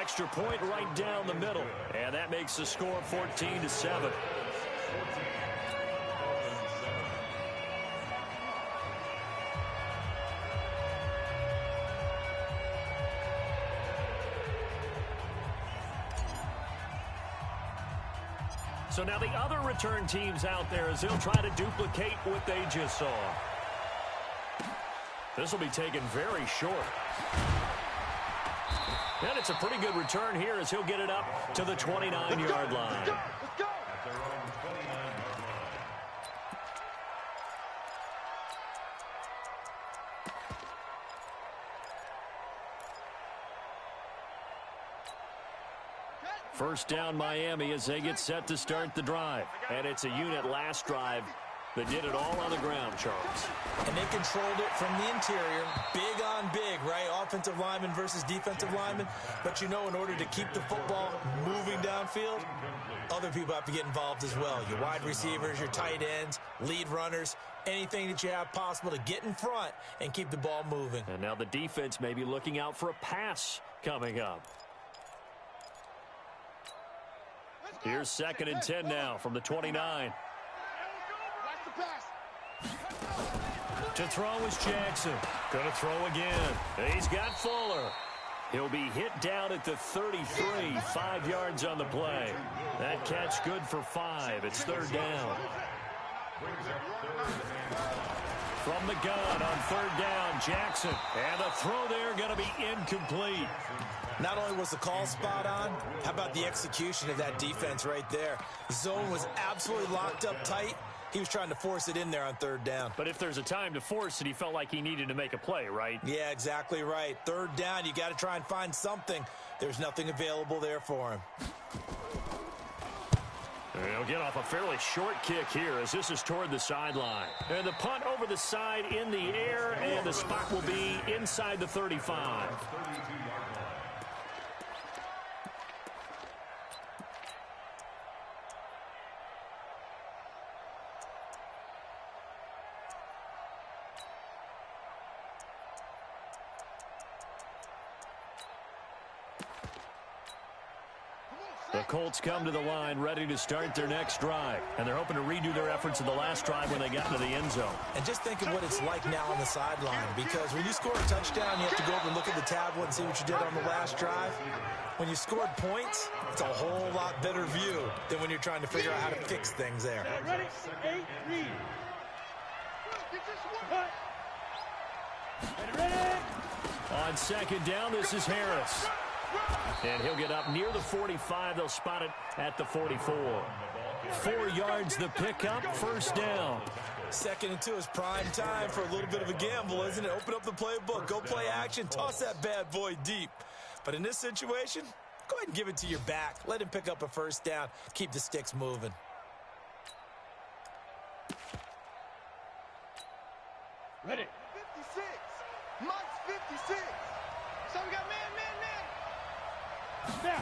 extra point right down the middle. And that makes the score 14-7. So now the other return teams out there as they'll try to duplicate what they just saw. This will be taken very short. And it's a pretty good return here as he'll get it up to the 29-yard line. Let's go. First down Miami as they get set to start the drive. And it's a unit last drive that did it all on the ground, Charles. And they controlled it from the interior. Big on big, right? Offensive lineman versus defensive lineman. But you know, in order to keep the football moving downfield, other people have to get involved as well. Your wide receivers, your tight ends, lead runners, anything that you have possible to get in front and keep the ball moving. And now the defense may be looking out for a pass coming up. Here's 2nd and 10 now from the 29. To throw is Jackson. Gonna throw again. He's got Fuller. He'll be hit down at the 33. 5 yards on the play. That catch good for 5. It's 3rd down. From the gun on 3rd down, Jackson. And the throw there going to be incomplete. Not only was the call spot on, how about the execution of that defense right there? The zone was absolutely locked up tight. He was trying to force it in there on 3rd down. But if there's a time to force it, he felt like he needed to make a play, right? Yeah, exactly right. 3rd down, you got to try and find something. There's nothing available there for him. He'll get off a fairly short kick here as this is toward the sideline. And the punt over the side in the air, and the spot will be inside the 35. The Colts come to the line ready to start their next drive. And they're hoping to redo their efforts in the last drive when they got into the end zone. And just think of what it's like now on the sideline. Because when you score a touchdown, you have to go over and look at the tablet and see what you did on the last drive. When you scored points, it's a whole lot better view than when you're trying to figure out how to fix things there. Ready? 8, read. Ready? On 2nd down, this is Harris. And he'll get up near the 45. They'll spot it at the 44. 4 yards the pickup, 1st down. 2nd and 2 is prime time for a little bit of a gamble, isn't it? Open up the playbook, go play action, toss that bad boy deep. But in this situation, go ahead and give it to your back. Let him pick up a 1st down. Keep the sticks moving. Ready? 56. Mike's 56. So we got man. Now.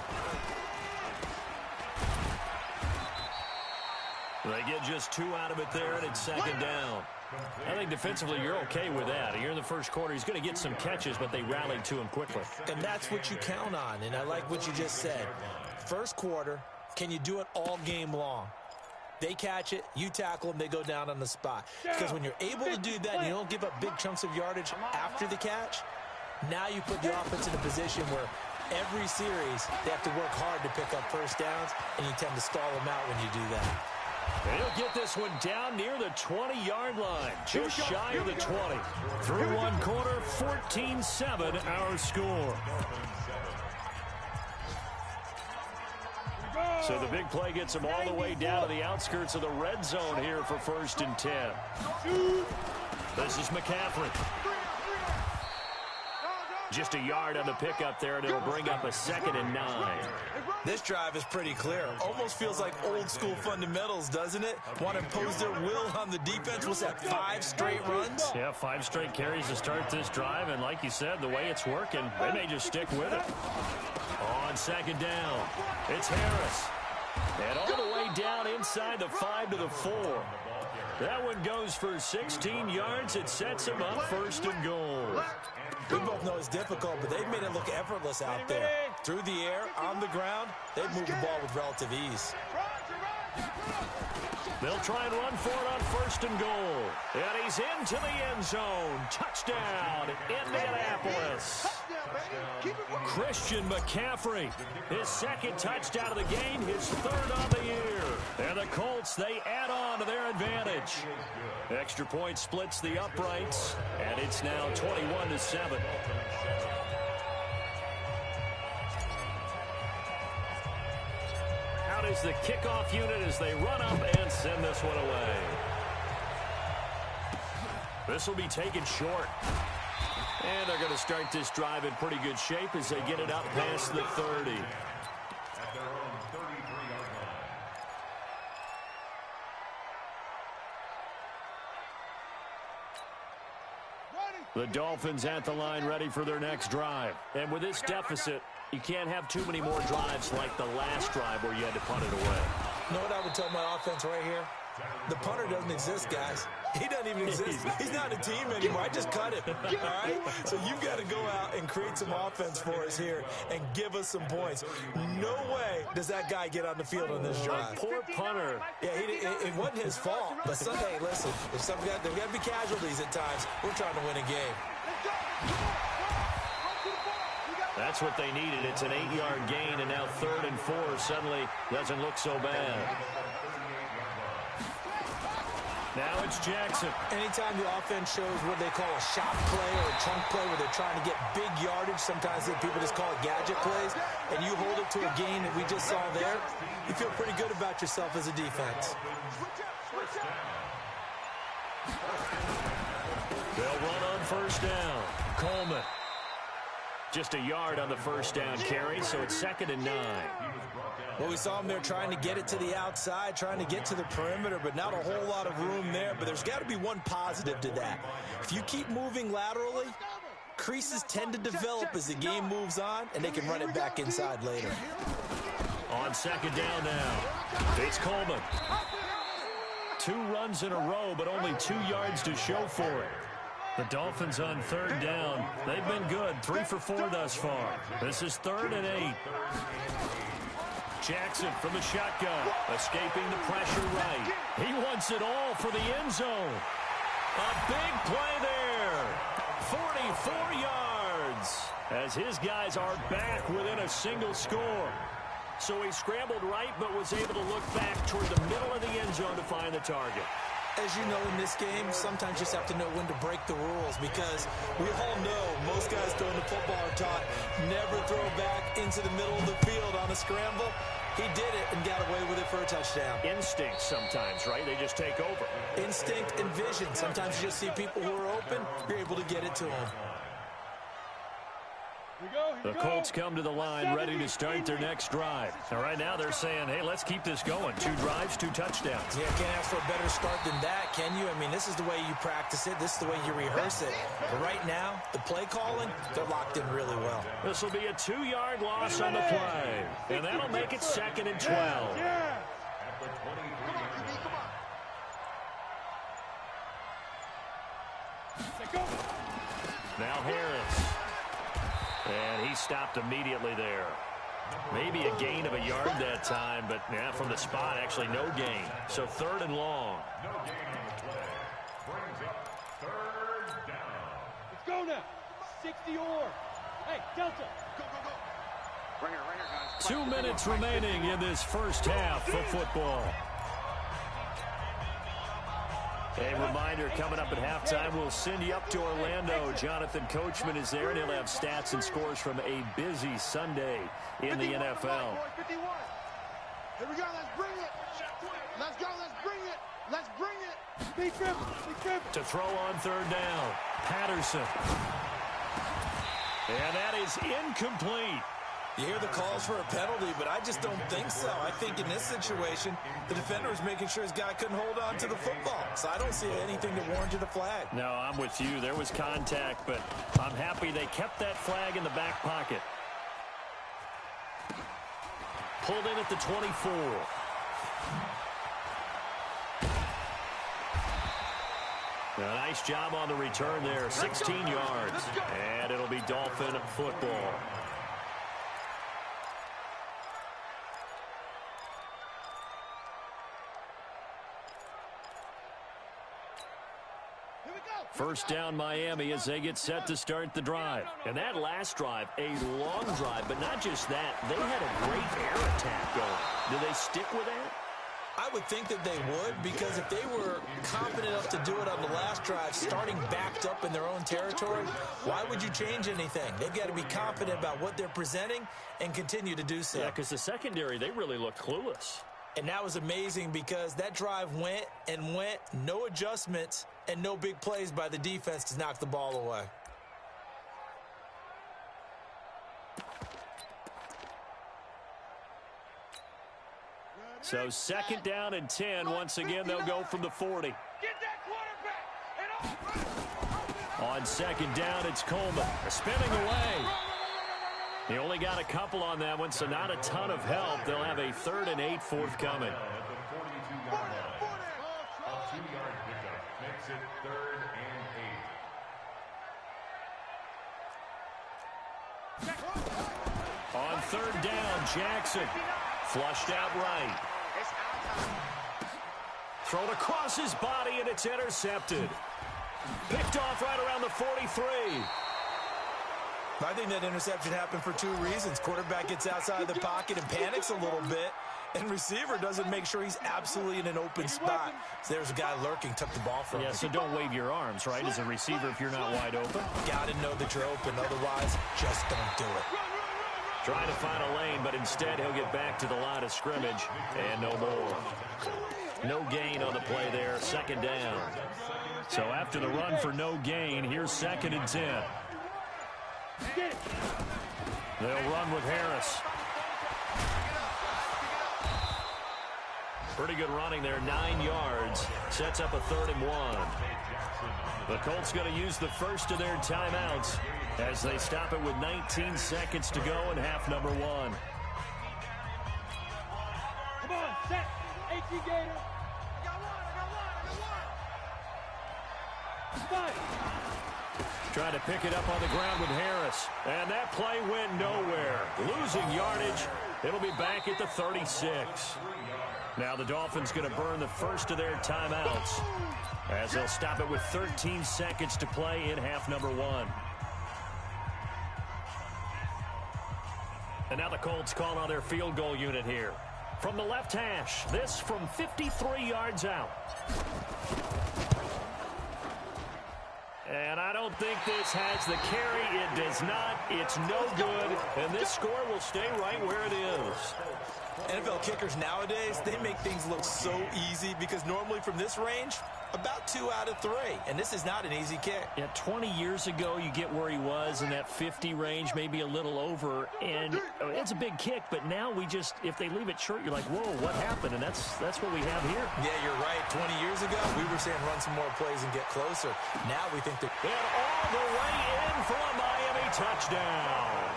They get just 2 out of it there, and it's 2nd down. I think defensively you're okay with that. Here in the first quarter, he's going to get some catches, but they rallied to him quickly. And that's what you count on, and I like what you just said. First quarter, can you do it all game long? They catch it, you tackle them, they go down on the spot. Because when you're able to do that and you don't give up big chunks of yardage after the catch, now you put the offense in a position where every series, they have to work hard to pick up 1st downs, and you tend to stall them out when you do that. And he'll get this one down near the 20-yard line, just shy of the 20. Through 1 quarter, 14-7 our score. So the big play gets him all the way down to the outskirts of the red zone here for 1st and 10. This is McCaffrey. Just a yard on the pickup there, and it'll bring up a 2nd and 9. This drive is pretty clear. Almost feels like old school fundamentals, doesn't it? Want to impose their will on the defense. Was that 5 straight runs? Yeah, 5 straight carries to start this drive, and like you said, the way it's working, they may just stick with it. On 2nd down, it's Harris. And all the way down inside the 5 to the 4. That one goes for 16 yards. It sets him up first and goal. We both know it's difficult, but they've made it look effortless out there. Through the air, on the ground, they've moved the ball with relative ease. They'll try and run for it on first and goal. And he's into the end zone. Touchdown, Indianapolis. Christian McCaffrey, his second touchdown of the game, his third on the year. And the Colts, they add on to their advantage. Extra point splits the uprights, and it's now 21-7. Out is the kickoff unit as they run up and send this one away. This will be taken short. And they're going to start this drive in pretty good shape as they get it up past the 30. The Dolphins at the line ready for their next drive. And with this deficit, you can't have too many more drives like the last drive where you had to punt it away. You know what I would tell my offense right here? The punter doesn't exist, guys. He doesn't even exist. He's not a team anymore. I just cut him. All right? So you've got to go out and create some offense for us here and give us some points. No way does that guy get on the field on this drive. Poor punter. Yeah, it wasn't his fault. But hey, listen, if there's got to be casualties at times. We're trying to win a game. That's what they needed. It's an 8-yard gain, and now 3rd and 4 suddenly doesn't look so bad. Now it's Jackson. Anytime the offense shows what they call a shot play or a chunk play where they're trying to get big yardage, sometimes people just call it gadget plays, and you hold it to a gain that we just saw there, you feel pretty good about yourself as a defense. They'll run on first down. Coleman. Just a yard on the first down carry, so it's 2nd and 9. Well, we saw them there trying to get it to the outside, trying to get to the perimeter, but not a whole lot of room there. But there's got to be one positive to that. If you keep moving laterally, creases tend to develop as the game moves on, and they can run it back inside later. On 2nd down now, it's Coleman. 2 runs in a row, but only 2 yards to show for it. The Dolphins on 3rd down. They've been good, 3 for 4 thus far. This is 3rd and 8. Jackson from the shotgun, escaping the pressure right. He wants it all for the end zone. A big play there. 44 yards as his guys are back within a single score. So he scrambled right but was able to look back toward the middle of the end zone to find the target. As you know, in this game, sometimes you just have to know when to break the rules because we all know most guys throwing the football are taught never throw back into the middle of the field on a scramble. He did it and got away with it for a touchdown. Instinct sometimes, right? They just take over. Instinct and vision. Sometimes you just see people who are open, you're able to get it to them. The Colts come to the line ready to start their next drive. And right now they're saying, hey, let's keep this going. 2 drives, 2 touchdowns. Yeah, can't ask for a better start than that, can you? I mean, this is the way you practice it. This is the way you rehearse it. But right now, the play calling, they're locked in really well. This will be a 2-yard loss on the play. And that'll make it 2nd and 12. Now Harris. And he stopped immediately there. Maybe a gain of a yard that time, but yeah, from the spot, actually no gain. So 3rd and long. Let's go now. 60 or. Hey, Delta. Go, go, go. Right here, guys. 2 minutes remaining in this first half of football. A reminder, coming up at halftime, we'll send you up to Orlando. Jonathan Coachman is there, and he'll have stats and scores from a busy Sunday in the NFL. 51. Here we go, let's bring it. Let's go, let's bring it. Let's bring it. Big trip. To throw on 3rd down, Patterson. And that is incomplete. You hear the calls for a penalty, but I just don't think so. I think in this situation, the defender was making sure his guy couldn't hold on to the football. So I don't see anything that warranted a flag. No, I'm with you. There was contact, but I'm happy they kept that flag in the back pocket. Pulled in at the 24. A nice job on the return there, 16 yards. And it'll be Dolphin football. First down Miami as they get set to start the drive. And that last drive, a long drive, but not just that. They had a great air attack going. Do they stick with that? I would think that they would, because if they were confident enough to do it on the last drive, starting backed up in their own territory, why would you change anything? They've got to be confident about what they're presenting and continue to do so. Yeah, because the secondary, they really looked clueless. And that was amazing because that drive went and went, no adjustments, and no big plays by the defense to knock the ball away. So second down and 10. Once again, they'll go from the 40. Get that quarterback. On second down, it's Coleman. Spinning away. He only got a couple on that one, so not a ton of help. They'll have a 3rd and 8 forthcoming. Makes it 3rd and 8. On 3rd down, Jackson. Flushed out right. Thrown across his body, and it's intercepted. Picked off right around the 43. I think that interception happened for 2 reasons. Quarterback gets outside the pocket and panics a little bit, and receiver doesn't make sure he's absolutely in an open spot. So there's a guy lurking, took the ball from him. Yeah, so don't wave your arms, right, as a receiver if you're not wide open. Got to know that you're open. Otherwise, just don't do it. Trying to find a lane, but instead he'll get back to the line of scrimmage, and no more. No gain on the play there, 2nd down. So after the run for no gain, here's 2nd and 10. They'll run with Harris. Pretty good running there, 9 yards. Sets up a 3rd and 1. The Colts going to use the first of their timeouts as they stop it with 19 seconds to go in half number 1. Come on, set. AT Gator. Trying to pick it up on the ground with Harris. And that play went nowhere. Losing yardage. It'll be back at the 36. Now the Dolphins going to burn the first of their timeouts as they'll stop it with 13 seconds to play in half number 1. And now the Colts call on their field goal unit here. From the left hash, this from 53 yards out. And I don't think this has the carry. It does not. It's no good. And this score will stay right where it is. NFL kickers nowadays, they make things look so easy because normally from this range, about 2 out of 3. And this is not an easy kick. Yeah, 20 years ago, you get where he was in that 50 range, maybe a little over. And it's a big kick, but now we just, if they leave it short, you're like, whoa, what happened? And that's what we have here. Yeah, you're right. 20 years ago, we were saying run some more plays and get closer. Now we think that... And all the way in for a Miami touchdown.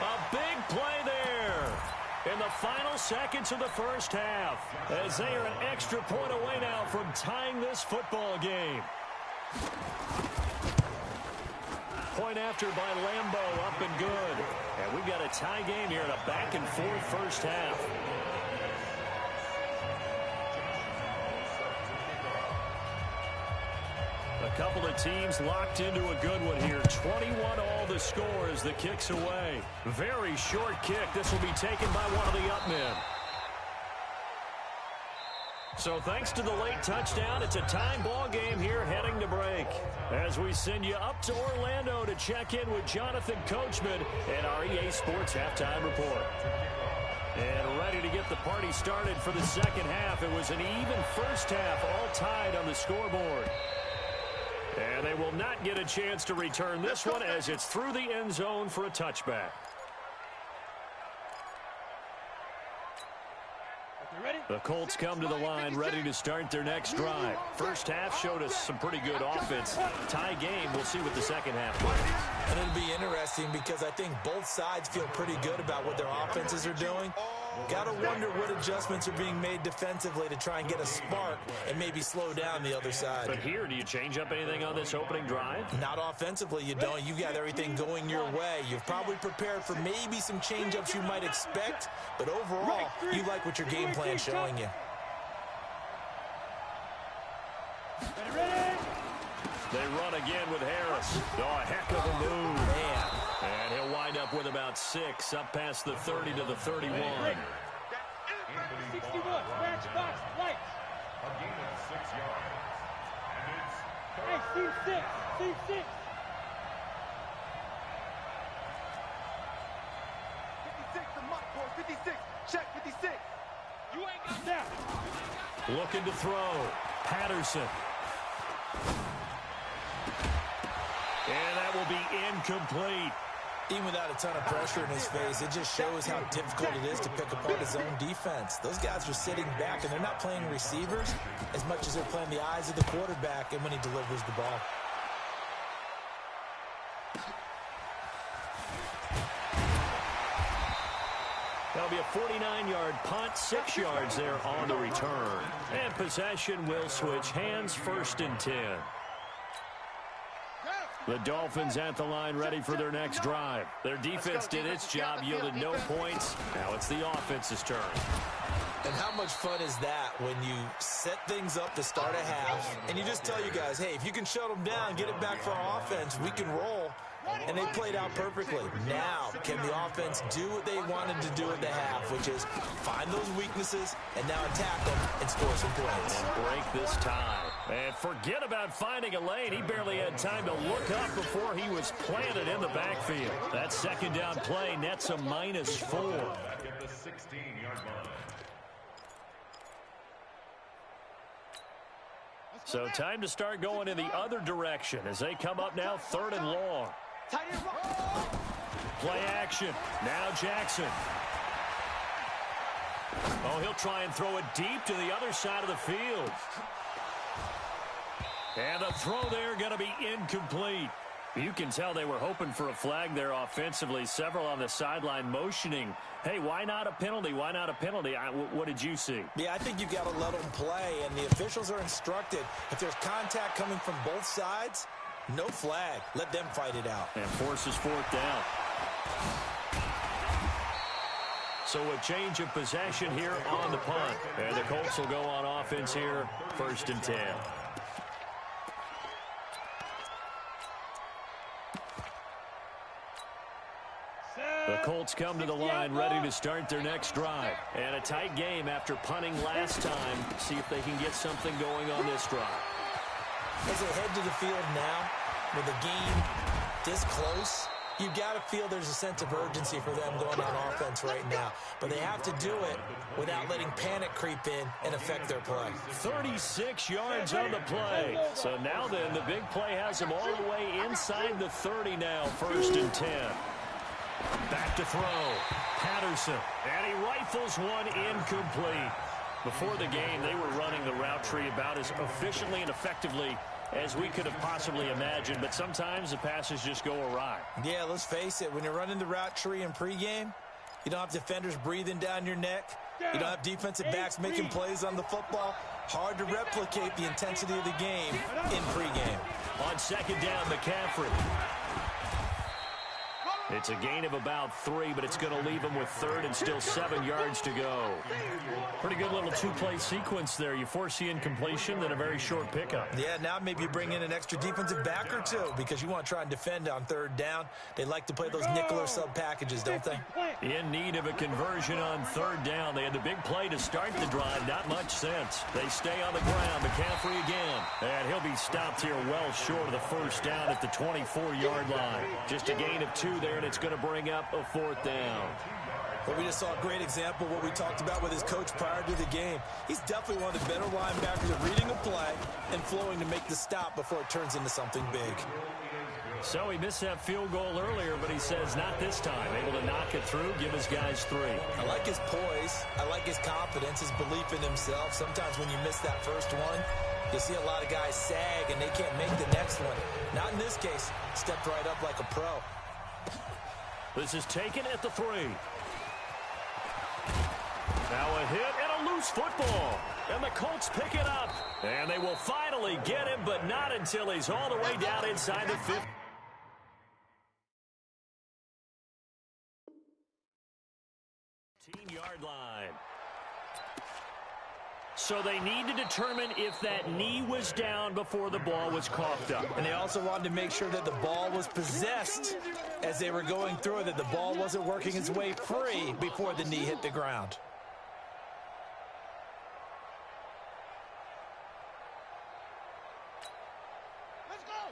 A big play there in the final seconds of the first half, as they are an extra point away now from tying this football game. Point after by Lambeau, up and good. And we've got a tie game here in a back-and-forth first half. A couple of teams locked into a good one here. 21 all the score as the kick's away. Very short kick. This will be taken by one of the up men. So thanks to the late touchdown, it's a time ball game here heading to break. As we send you up to Orlando to check in with Jonathan Coachman and our EA Sports Halftime Report. And ready to get the party started for the second half. It was an even first half, all tied on the scoreboard. And they will not get a chance to return this one as it's through the end zone for a touchback. The Colts come to the line ready to start their next drive. First half showed us some pretty good offense. Tie game, we'll see what the second half brings. And it'll be interesting because I think both sides feel pretty good about what their offenses are doing. Got to wonder what adjustments are being made defensively to try and get a spark and maybe slow down the other side. But here, do you change up anything on this opening drive? Not offensively, you don't. You got everything going your way. You've probably prepared for maybe some change-ups you might expect, but overall, you like what your game plan's showing you. They run again with Harris. Oh, a heck of a move. Man. And he'll wind up with about 6, up past the 30 to the 31. 61, scratch box, lights. A gain of 6 yards. And it's Hey, C6, C6. 56, the muck boy, 56. Check 56. You ain't got that. Looking to throw. Patterson. And that will be incomplete. Even without a ton of pressure in his face, it just shows how difficult it is to pick apart his own defense. Those guys are sitting back, and they're not playing receivers as much as they're playing the eyes of the quarterback and when he delivers the ball. That'll be a 49-yard punt, 6 yards there on the return. And possession will switch hands, 1st and 10. The Dolphins at the line ready for their next drive. Their defense did its job, yielded no points. Now it's the offense's turn. And how much fun is that when you set things up to start a half and you just tell you guys, hey, if you can shut them down, get it back for our offense, we can roll. And they played out perfectly. Now, can the offense do what they wanted to do at the half, which is find those weaknesses and now attack them and score some points. And break this tie. And forget about finding a lane. He barely had time to look up before he was planted in the backfield. That 2nd down play nets a -4. back at the 16-yard line. So time to start going in the other direction as they come up now 3rd and long. Play action. Now Jackson. Oh, he'll try and throw it deep to the other side of the field. And the throw there going to be incomplete. You can tell they were hoping for a flag there offensively. Several on the sideline motioning, hey, why not a penalty? Why not a penalty? What did you see? Yeah, I think you've got to let them play, and the officials are instructed. If there's contact coming from both sides, no flag. Let them fight it out. And forces 4th down. So a change of possession here on the punt. And the Colts will go on offense here, 1st and 10. The Colts come to the line ready to start their next drive. And a tight game after punting last time. See if they can get something going on this drive. As they head to the field now, with the game this close, you've got to feel there's a sense of urgency for them going on offense right now. But they have to do it without letting panic creep in and affect their play. 36 yards on the play. So now then, the big play has them all the way inside the 30 now, 1st and 10. Back to throw. Patterson. And he rifles one incomplete. Before the game, they were running the route tree about as efficiently and effectively as we could have possibly imagined, but sometimes the passes just go awry. Yeah, let's face it, when you're running the route tree in pregame, you don't have defenders breathing down your neck. You don't have defensive backs making plays on the football. Hard to replicate the intensity of the game in pregame. On 2nd down, McCaffrey. It's a gain of about 3, but it's going to leave him with 3rd and still 7 yards to go. Pretty good little 2-play sequence there. You force the incompletion, then a very short pickup. Yeah, now maybe you bring in an extra defensive back or 2 because you want to try and defend on 3rd down. They like to play those nickel or sub packages, don't they? In need of a conversion on 3rd down. They had the big play to start the drive. Not much sense. They stay on the ground. McCaffrey again. And he'll be stopped here well short of the 1st down at the 24-yard line. Just a gain of 2 there, and it's going to bring up a 4th down. Well, we just saw a great example of what we talked about with his coach prior to the game. He's definitely one of the better linebackers at reading a play and flowing to make the stop before it turns into something big. So he missed that field goal earlier, but he says not this time. Able to knock it through, give his guys 3. I like his poise. I like his confidence, his belief in himself. Sometimes when you miss that first one, you'll see a lot of guys sag and they can't make the next one. Not in this case. Stepped right up like a pro. This is taken at the 3. Now a hit and a loose football. And the Colts pick it up. And they will finally get him, but not until he's all the way down inside the 50. Yard line. So they need to determine if that knee was down before the ball was coughed up. And they also wanted to make sure that the ball was possessed as they were going through it, that the ball wasn't working its way free before the knee hit the ground.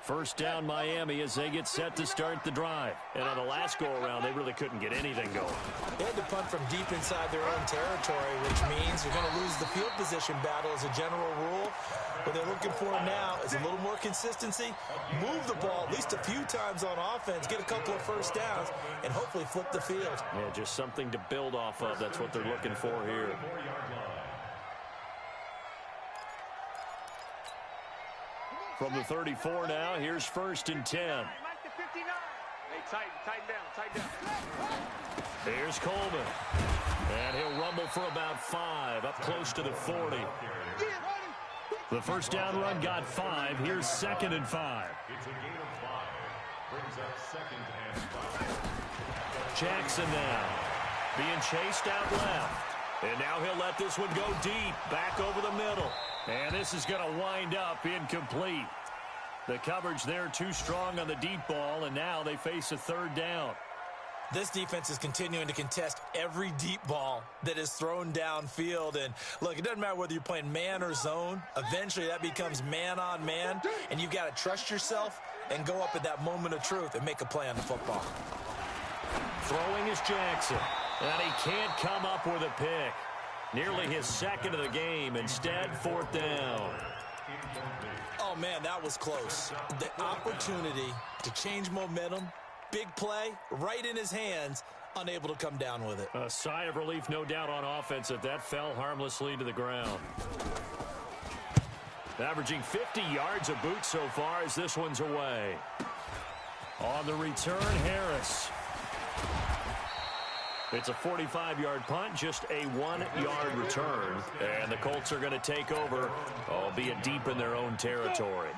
First down Miami as they get set to start the drive. And on the last go-around, they really couldn't get anything going. They had to punt from deep inside their own territory, which means you're going to lose the field position battle as a general rule. What they're looking for now is a little more consistency, move the ball at least a few times on offense, get a couple of first downs, and hopefully flip the field. Yeah, just something to build off of. That's what they're looking for here. From the 34 now, here's 1st and 10. Hey, tighten down. Here's Coleman. And he'll rumble for about 5, up close to the 40. The first down run got 5. Here's 2nd and 5. It's a gain of 5. Brings up 2nd and 5. Jackson now being chased out left. And now he'll let this one go deep, back over the middle. And this is going to wind up incomplete. The coverage there too strong on the deep ball, and now they face a 3rd down. This defense is continuing to contest every deep ball that is thrown downfield. And, look, it doesn't matter whether you're playing man or zone. Eventually that becomes man on man, and you've got to trust yourself and go up at that moment of truth and make a play on the football. Throwing is Jackson, and he can't come up with a pick. Nearly his 2nd of the game. Instead, 4th down. Oh, man, that was close. The opportunity to change momentum, big play, right in his hands, unable to come down with it. A sigh of relief, no doubt, on offense if that fell harmlessly to the ground. Averaging 50 yards a boot so far as this one's away. On the return, Harris. It's a 45-yard punt, just a 1-yard return. And the Colts are going to take over, albeit deep in their own territory.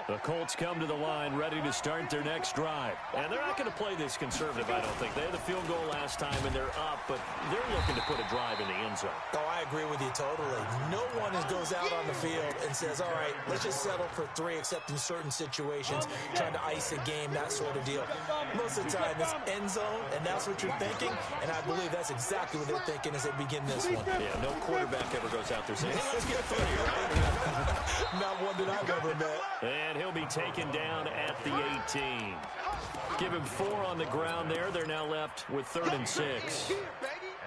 The Colts come to the line ready to start their next drive. And they're not going to play this conservative, I don't think. They had the field goal last time, and they're up, but they're looking to put a drive in the end zone. Oh, I agree with you totally. No one goes out on the field and says, all right, let's just settle for 3, except in certain situations, trying to ice a game, that sort of deal. Most of the time, it's end zone, and that's what you're thinking, and I believe that's exactly what they're thinking as they begin this one. Yeah, no quarterback ever goes out there saying, hey, let's get 3. Not one that I've ever met. And he'll be taken down at the 18. Give him 4 on the ground there. They're now left with 3rd and 6.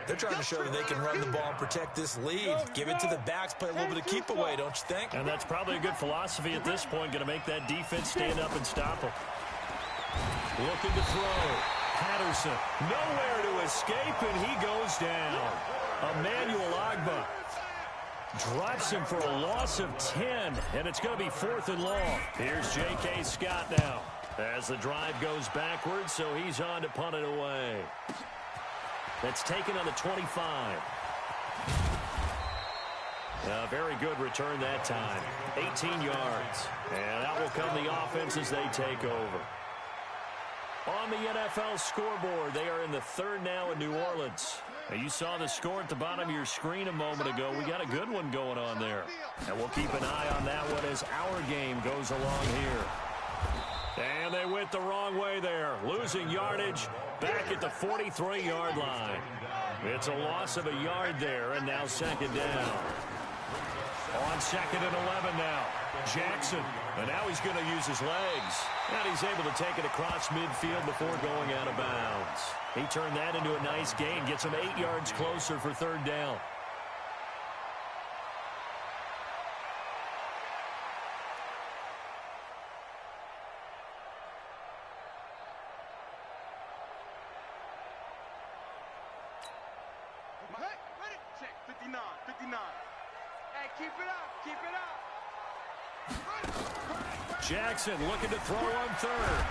They're trying to show that they can run the ball and protect this lead. Give it to the backs, play a little bit of keep away, don't you think? And that's probably a good philosophy at this point, going to make that defense stand up and stop them. Looking to throw. Patterson, nowhere to escape, and he goes down. Emmanuel Ogbah drops him for a loss of 10, and it's going to be 4th and long. Here's J.K. Scott now as the drive goes backwards, so he's on to punt it away. That's taken on the 25. A very good return that time. 18 yards. And that will come the offense as they take over. On the NFL scoreboard, they are in the 3rd now in New Orleans. Now, you saw the score at the bottom of your screen a moment ago. We got a good one going on there. And we'll keep an eye on that one as our game goes along here. And they went the wrong way there. Losing yardage back at the 43-yard line. It's a loss of a yard there, and now 2nd down. On 2nd and 11 now. Jackson, and now he's going to use his legs. And he's able to take it across midfield before going out of bounds. He turned that into a nice gain, gets him 8 yards closer for 3rd down. Check, 59. Hey, keep it up. Jackson looking to throw on 3rd.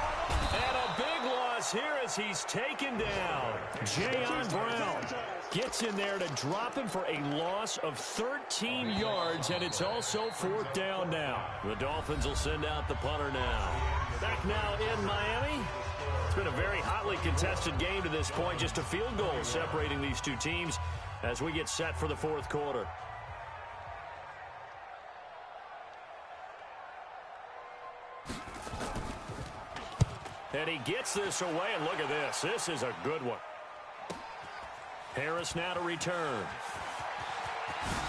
And a big loss here as he's taken down. Jayon Brown. Gets in there to drop him for a loss of 13 yards, and it's also 4th down now. The Dolphins will send out the punter now. Back now in Miami. It's been a very hotly contested game to this point. Just a field goal separating these two teams as we get set for the 4th quarter. And he gets this away, and look at this. This is a good one. Harris now to return.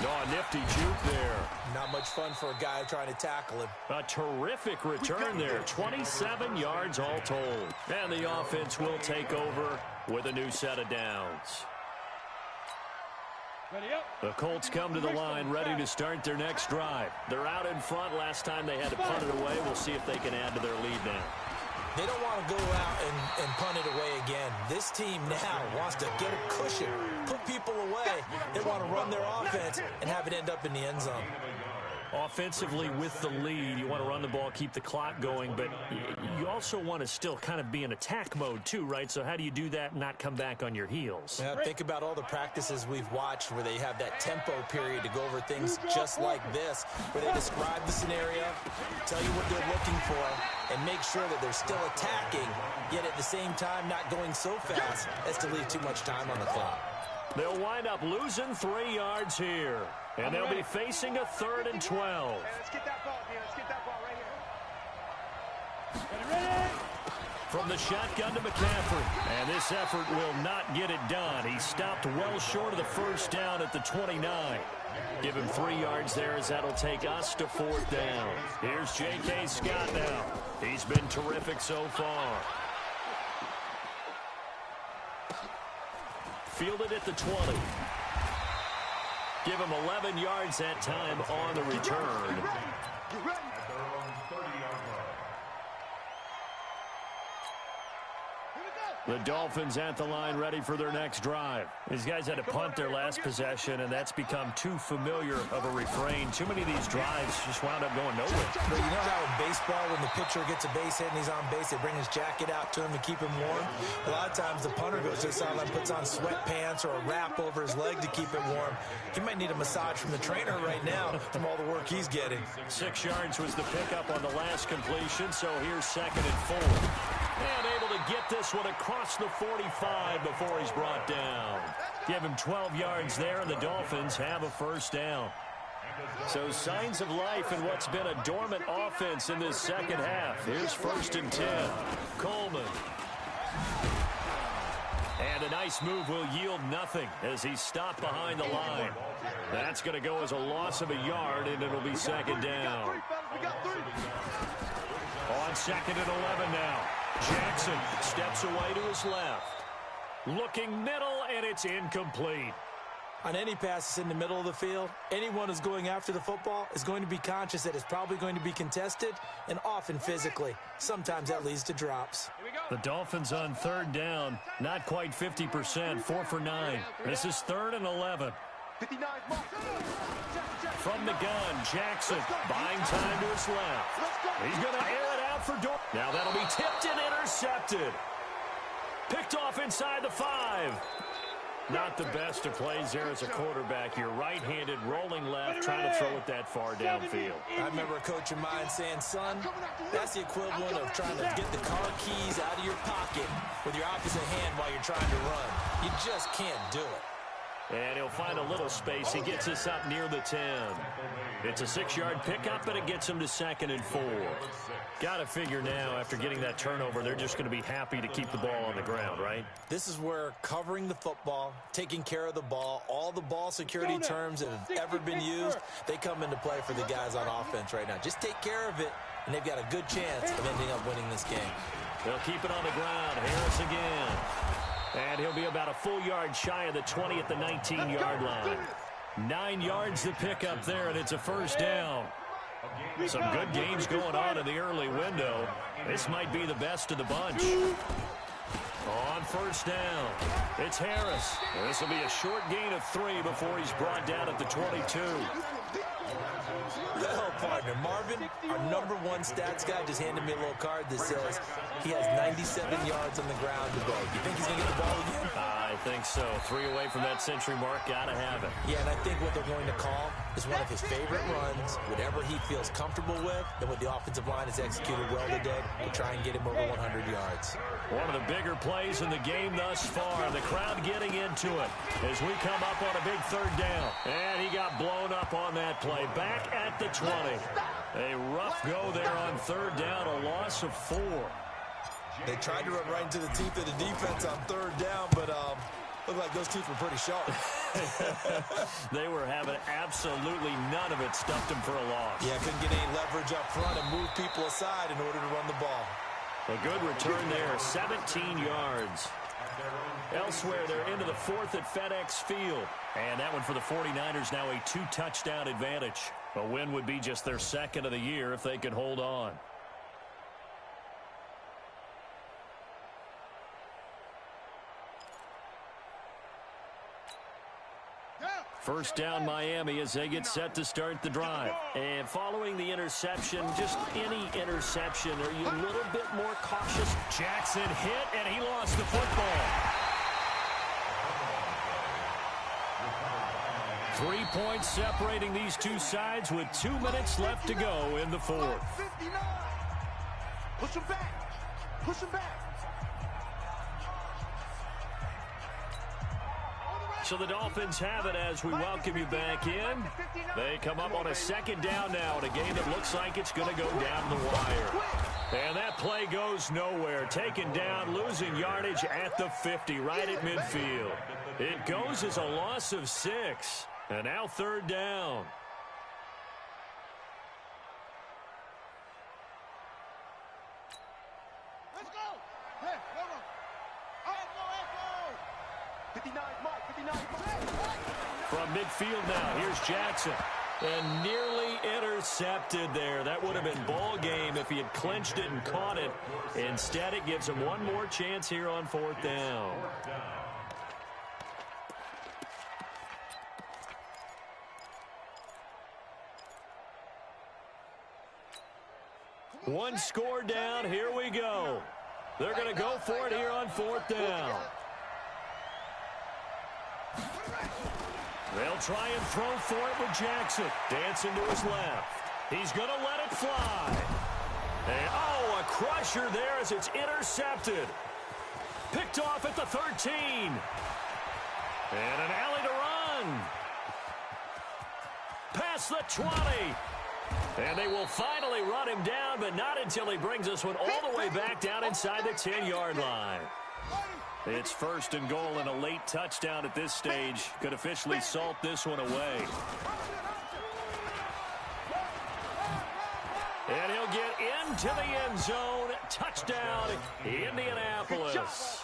Oh, a nifty juke there. Not much fun for a guy trying to tackle him. A terrific return there. 27 yards all told. And the offense will take over with a new set of downs. The Colts come to the line ready to start their next drive. They're out in front. Last time they had to punt it away. We'll see if they can add to their lead now. They don't want to go out and punt it away again. This team now wants to get a cushion, put people away. They want to run their offense and have it end up in the end zone. Offensively with the lead, you want to run the ball, keep the clock going, but you also want to still kind of be in attack mode too, right? So how do you do that and not come back on your heels? Yeah, think about all the practices we've watched where they have that tempo period to go over things just like this, where they describe the scenario, tell you what they're looking for, and make sure that they're still attacking, yet at the same time not going so fast as to leave too much time on the clock. They'll wind up losing 3 yards here. And they'll be facing a 3rd and 12. Let's get that ball here. Let's get that ball right here. Ready? From the shotgun to McCaffrey. And this effort will not get it done. He stopped well short of the 1st down at the 29. Give him 3 yards there as that'll take us to 4th down. Here's J.K. Scott now. He's been terrific so far. Fielded at the 20. Give him 11 yards that time on the return. Get ready. At their own 30-yard line. The Dolphins at the line ready for their next drive. These guys had to punt their last possession, and that's become too familiar of a refrain. Too many of these drives just wound up going nowhere. But you know how in baseball, when the pitcher gets a base hit and he's on base, they bring his jacket out to him to keep him warm? A lot of times the punter goes to the sideline, puts on sweatpants or a wrap over his leg to keep it warm. He might need a massage from the trainer right now from all the work he's getting. 6 yards was the pickup on the last completion, so here's 2nd and 4. And able to get this one across the 45 before he's brought down. Give him 12 yards there, and the Dolphins have a 1st down. So signs of life in what's been a dormant offense in this second half. Here's 1st and 10. Coleman. And a nice move will yield nothing as he's stopped behind the line. That's going to go as a loss of a yard, and it'll be 2nd down. On 2nd and 11 now. Jackson steps away to his left. Looking middle, and it's incomplete. On any passes in the middle of the field, anyone who's going after the football is going to be conscious that it's probably going to be contested, and often physically. Sometimes that leads to drops. The Dolphins on 3rd down, not quite 50%, 4 for 9. This is 3rd and 11. 59 mark. From the gun, Jackson buying time to his left. He's going to air it out for Dortch. Now that'll be tipped and intercepted. Picked off inside the 5. Not the best of plays there as a quarterback. You're right-handed, rolling left, trying to throw it that far downfield. I remember a coach of mine saying, son, that's the equivalent of trying to get the car keys out of your pocket with your opposite hand while you're trying to run. You just can't do it. And he'll find a little space. He gets us up near the 10. It's a 6-yard pickup, but it gets him to 2nd and 4. Got to figure now, after getting that turnover, they're just going to be happy to keep the ball on the ground, right? This is where covering the football, taking care of the ball, all the ball security terms that have ever been used, they come into play for the guys on offense right now. Just take care of it, and they've got a good chance of ending up winning this game. They'll keep it on the ground. Harris again. And he'll be about a full yard shy of the 20 at the 19-yard line. 9 yards the pickup there, and it's a 1st down. Some good games going on in the early window. This might be the best of the bunch. On 1st down, it's Harris. This will be a short gain of 3 before he's brought down at the 22. Well, partner, Marvin, our #1 stats guy, just handed me a little card that says he has 97 yards on the ground today. You think he's going to get the ball again? I think so. 3 away from that century mark. Got to have it. Yeah, and I think what they're going to call is one of his favorite runs, whatever he feels comfortable with, and what the offensive line has executed well today to try and get him over 100 yards. One of the bigger plays in the game thus far. The crowd getting into it as we come up on a big 3rd down. And he got blown up on that play. Back at the 20. A rough go there on 3rd down, a loss of 4. They tried to run right into the teeth of the defense on 3rd down, but looked like those teeth were pretty sharp. They were having absolutely none of it. Stuffed him for a loss. Yeah, couldn't get any leverage up front and move people aside in order to run the ball. A good return there, 17 yards. Elsewhere, they're into the 4th at FedEx Field. And that one for the 49ers, now a 2-touchdown advantage. A win would be just their 2nd of the year if they could hold on. First down Miami as they get set to start the drive. And following the interception, just any interception, are you a little bit more cautious? Jackson hit, and he lost the football. 3 points separating these two sides with 2 minutes left to go in the 4th. 59. Push him back. Push him back. So the Dolphins have it as we welcome you back in. They come up on a 2nd down now in a game that looks like it's going to go down the wire. And that play goes nowhere. Taken down, losing yardage at the 50, right at midfield. It goes as a loss of 6. And now 3rd down. Let's go. Hey, come on. Echo. 59, Mike. 59, Mike. From midfield now, here's Jackson. And nearly intercepted there. That would have been ball game if he had clinched it and caught it. Instead, it gives him one more chance here on 4th down. One score down. Here we go. They're going to go for it here on 4th down. They'll try and throw for it with Jackson. Dancing to his left. He's going to let it fly. And, oh, a crusher there as it's intercepted. Picked off at the 13. And an alley to run. Past the 20. And they will finally run him down, but not until he brings this one all the way back down inside the 10-yard line. It's 1st and goal, and a late touchdown at this stage could officially salt this one away. And he'll get into the end zone. Touchdown, Indianapolis.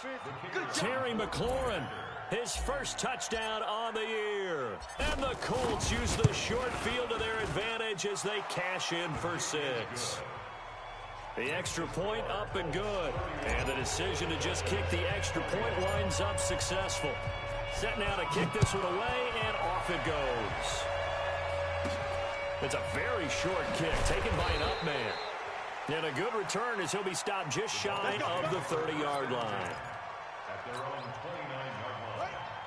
Terry McLaurin, his first touchdown on the year. And the Colts use the short field to their advantage as they cash in for 6. The extra point up and good. And the decision to just kick the extra point winds up successful. Set now to kick this one away, and off it goes. It's a very short kick taken by an up man. And a good return as he'll be stopped just shy of the 30-yard line.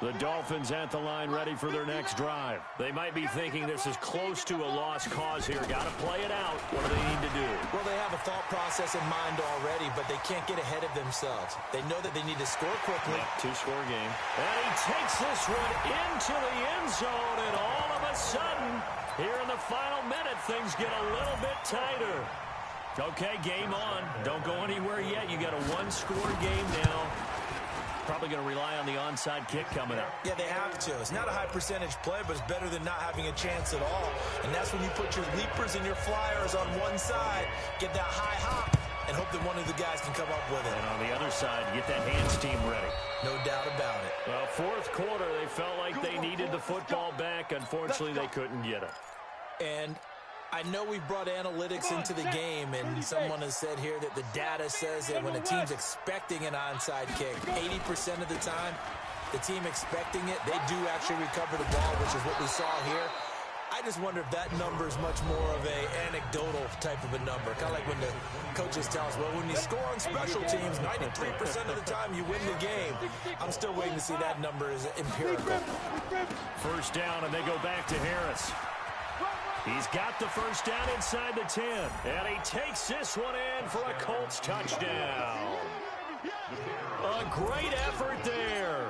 The Dolphins at the line ready for their next drive. They might be thinking this is close to a lost cause here. Got to play it out. What do they need to do? Well, they have a thought process in mind already, but they can't get ahead of themselves. They know that they need to score quickly. Yep, 2-score game. And he takes this one into the end zone, and all of a sudden, here in the final minute, things get a little bit tighter. Okay, game on. Don't go anywhere yet. You got a 1-score game now. Probably going to rely on the onside kick coming up. Yeah, they have to. It's not a high percentage play, but it's better than not having a chance at all. And that's when you put your leapers and your flyers on one side, get that high hop, and hope that one of the guys can come up with it. And on the other side, get that hands team ready. No doubt about it. Well, 4th quarter, they felt like they needed the football back. Unfortunately, they couldn't get it. And I know we've brought analytics into the game, and someone has said here that the data says that when a team's expecting an onside kick, 80% of the time, the team expecting it, they do actually recover the ball, which is what we saw here. I just wonder if that number is much more of a anecdotal type of a number. Kind of like when the coaches tell us, well, when you score on special teams, 93% of the time you win the game. I'm still waiting to see that number is empirical. First down, and they go back to Harris. He's got the first down inside the 10, and he takes this one in for a Colts touchdown. A great effort there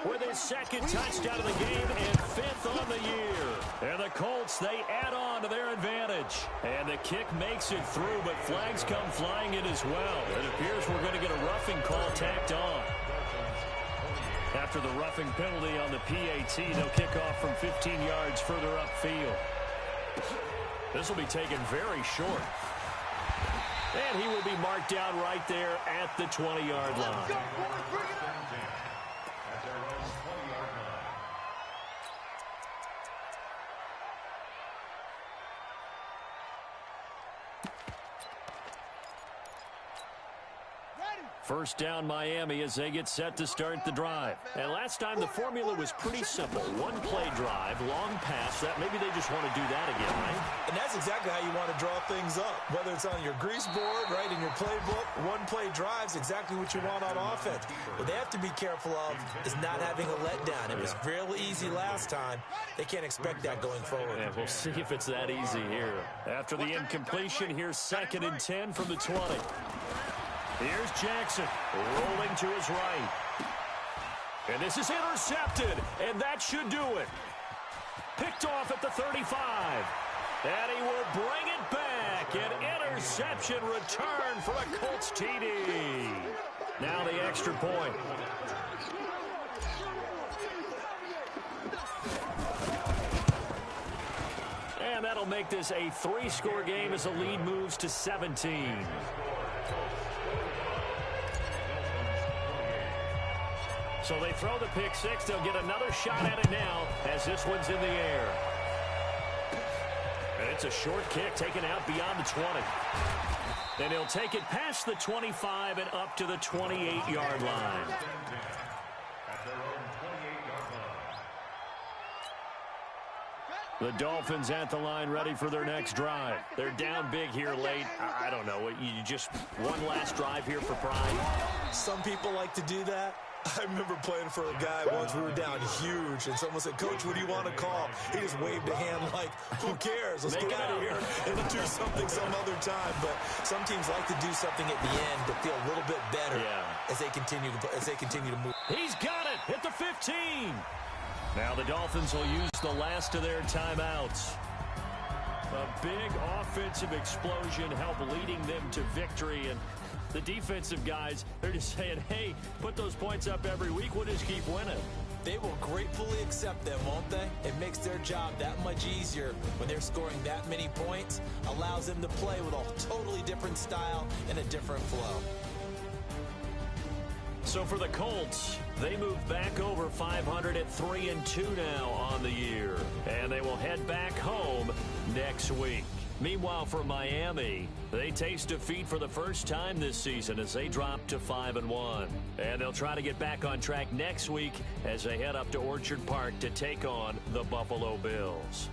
with his second touchdown of the game and 5th on the year. And the Colts, they add on to their advantage. And the kick makes it through, but flags come flying in as well. It appears we're going to get a roughing call tacked on. After the roughing penalty on the PAT, they'll kick off from 15 yards further upfield. This will be taken very short. And he will be marked down right there at the 20-yard line. First down Miami as they get set to start the drive. And last time the formula was pretty simple. One play drive, long pass. That maybe they just want to do that again, right? And that's exactly how you want to draw things up. Whether it's on your grease board, right, in your playbook, one play drive's exactly what you want on offense. What they have to be careful of is not having a letdown. It was real easy last time. They can't expect that going forward. Yeah, we'll see if it's that easy here. After the incompletion, here's 2nd and 10 from the 20. Here's Jackson rolling to his right. And this is intercepted, and that should do it. Picked off at the 35. And he will bring it back. An interception return for a Colts TD. Now the extra point. And that'll make this a 3-score game as the lead moves to 17. So they throw the pick six. They'll get another shot at it now as this one's in the air. And it's a short kick taken out beyond the 20. Then he'll take it past the 25 and up to the 28-yard line. The Dolphins at the line ready for their next drive. They're down big here late. I don't know. You just one last drive here for pride. Some people like to do that. I remember playing for a guy once. We were down huge, and someone said, "Coach, what do you want to call?" He just waved a hand like, "Who cares? Let's get out of here and do something some other time." But some teams like to do something at the end to feel a little bit better as they continue to move. He's got it at the 15. Now the Dolphins will use the last of their timeouts. A big offensive explosion helped leading them to victory, and the defensive guys, they're just saying, hey, put those points up every week. We'll just keep winning. They will gratefully accept them, won't they? It makes their job that much easier when they're scoring that many points. Allows them to play with a totally different style and a different flow. So for the Colts, they move back over 500 at 3-2 now on the year. And they will head back home next week. Meanwhile, for Miami, they taste defeat for the first time this season as they drop to 5-1. And they'll try to get back on track next week as they head up to Orchard Park to take on the Buffalo Bills.